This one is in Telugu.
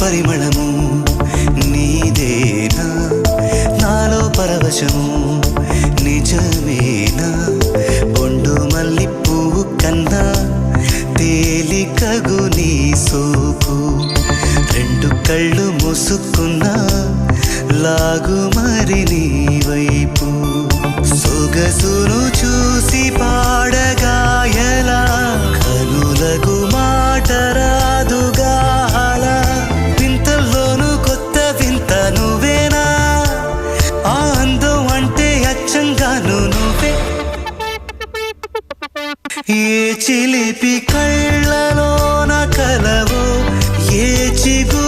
పరిమళము నీదేనా నాలో పరవశము నిజమేనా బొండు మల్లి పువ్వు కన్నా తేలికగు నీ సోకు రెండు కళ్ళు మూసుకున్నా లాగు మరి నీ వైపు సొగసును చూసి పాడగాయలా కనులకు మాట రాదుగా అలా వింతల్లోనూ కొత్త వింత నువ్వేనా ఆ అందం అంటే అచ్చంగాను నువ్వే ఏ చిలిపి కళ్ళలోన కలవో ఏ చిగు